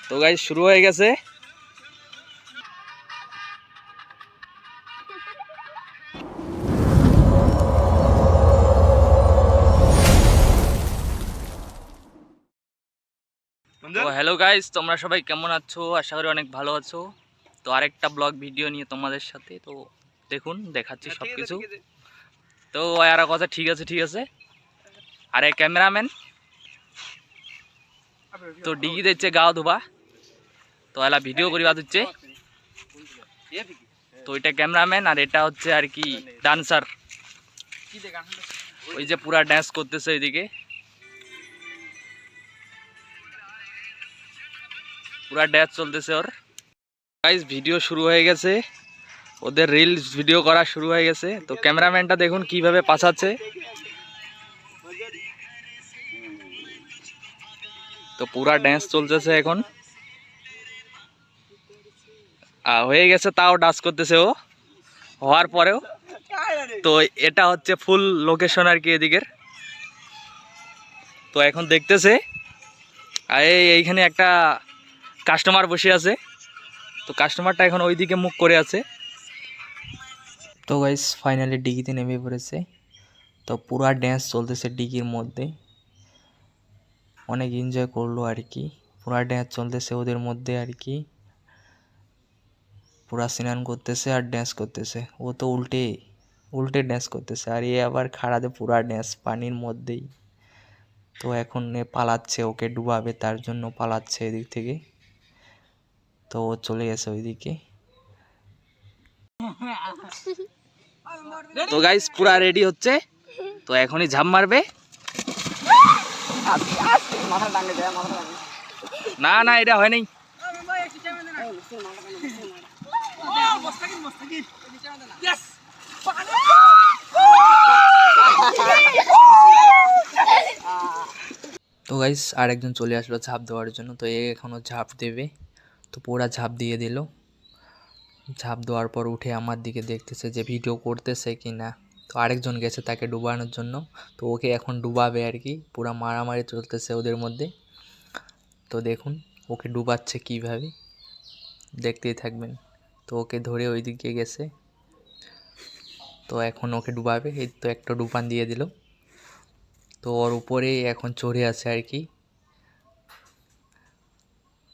তো গাইস শুরু হয়ে গেছে। তো হ্যালো গাইস, তোমরা সবাই কেমন আছো? আশা করি অনেক ভালো আছো। তো আরেকটা ব্লগ ভিডিও নিয়ে তোমাদের সাথে, তো দেখুন দেখাচ্ছি সবকিছু। তো আর কথা ঠিক আছে। আরে ক্যামেরাম্যান তো ডিগি দিচ্ছে গাও ধোবা, তো এলা ভিডিও করিবা দিচ্ছে। তো এটা ক্যামেরাম্যান আর এটা হচ্ছে আর কি ডান্সার। ওই যে পুরা ড্যান্স করতেছে এদিকে, পুরা ড্যান্স চলতেছে ওর। গাইস ভিডিও শুরু হয়ে গেছে, ওদের রিলস ভিডিও করা শুরু হয়ে গেছে। তো ক্যামেরাম্যানটা দেখুন কিভাবে পাছাচ্ছে। তো পুরা ড্যান্স চলতেছে এখন, হয়ে গেছে, তাও ডান্স করতেছে ও হওয়ার পরেও। তো এটা হচ্ছে ফুল লোকেশন আর কি এদিকের। তো এখন দেখতেছে এইখানে একটা কাস্টমার বসে আছে। তো কাস্টমারটা এখন ওইদিকে মুখ করে আছে। তো গাইস ফাইনালি ডিগিতে নেমে পড়েছে। তো পুরা ড্যান্স চলতেছে ডিগির মধ্যে, অনেক এনজয় করলো আর কি। পুরা ড্যান্স চলতেছে ওদের মধ্যে আর কি, পুরা স্নান করতেছে আর ড্যান্স করতেছে। ও তো উল্টে উল্টে ড্যান্স করতেছে, আর এ আবার খাড়াতে পুরা ড্যান্স পানির মধ্যেই। তো এখন এ পালাচ্ছে, ওকে ডুবাবে তার জন্য পালাচ্ছে এদিক থেকে। তো ও চলে গেছে ওইদিকে। তো গাইস পুরা রেডি হচ্ছে, তো এখনই ঝাঁপ মারবে। না না এটা হয় নাই। তো গাইস আরেকজন চলে আসলো ঝাঁপ দেওয়ার জন্য। তো এ এখনও ঝাঁপ দেবে। তো পুরা ঝাঁপ দিয়ে দিল। ঝাঁপ দেওয়ার পর উঠে আমার দিকে দেখতেছে যে ভিডিও করতেছে কি না। তো আরেকজন গেছে তাকে ডুবানোর জন্য। তো ওকে এখন ডুবাবে আর কি, পুরা মারামারি চলতেছে ওদের মধ্যে। তো দেখুন ওকে ডুবাচ্ছে কীভাবে, দেখতেই থাকবেন। তো ওকে ধরে ওই দিকে গেছে, তো এখন ওকে ডুবাবে। এই তো একটা ডুবান দিয়ে দিল। তো ওর উপরে এখন চড়ে আছে আর কি।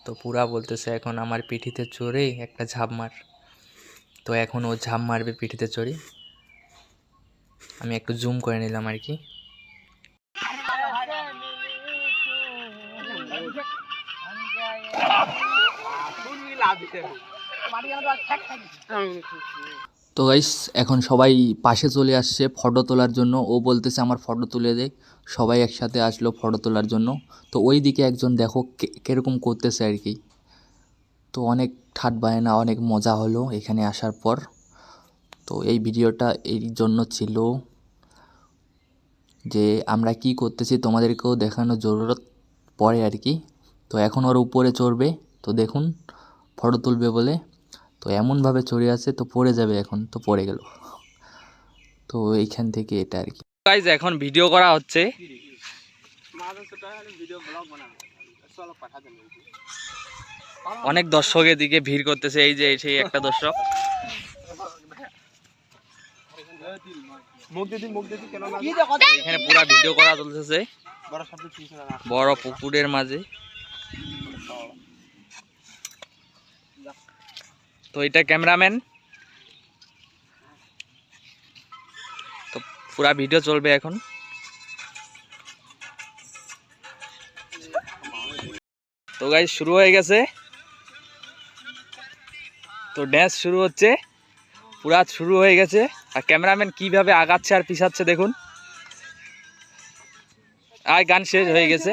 তো পুরা বলতেছে এখন আমার পিঠিতে চড়ে একটা ঝাঁপ মার। তো এখন ও ঝাঁপ মারবে পিঠিতে চড়ে। আমি একটু জুম করে নিলাম আর কি। তো গাইস এখন সবাই পাশে চলে আসছে ফটো তোলার জন্য। ও বলতেছে আমার ফটো তুলে দে। সবাই একসাথে আসলো ফটো তোলার জন্য। তো ওই দিকে একজন দেখো কিরকম করতেছে আর কি। তো অনেক ঠাট বায়না, অনেক মজা হলো এখানে আসার পর। তো এই ভিডিওটা এই জন্য ছিল যে আমরা কি করতেছি তোমাদেরকেও দেখানোর জরুরত পড়ে আর কি। তো এখন ওর উপরে চড়বে, তো দেখুন ফটো তুলবে বলে। তো এমনভাবে চড়ে আছে, তো পড়ে যাবে এখন, তো পড়ে গেল। তো এইখান থেকে এটা আর কি। গাইজ এখন ভিডিও করা হচ্ছে। অনেক দর্শক এদিকে ভিড় করতেছে, এই যে সেই একটা দর্শক। এখানে পুরা ভিডিও করা চলতেছে বড় পুকুরের মাঝে। তো এটা ক্যামেরাম্যান। তো পুরা ভিডিও চলবে এখন। তো গাইস শুরু হয়ে গেছে, তো ড্যান্স শুরু হচ্ছে, পুরা শুরু হয়ে গেছে। আর ক্যামেরাম্যান কিভাবে আগাচ্ছে আর পিছাচ্ছে দেখুন। আর গান শেষ হয়ে গেছে।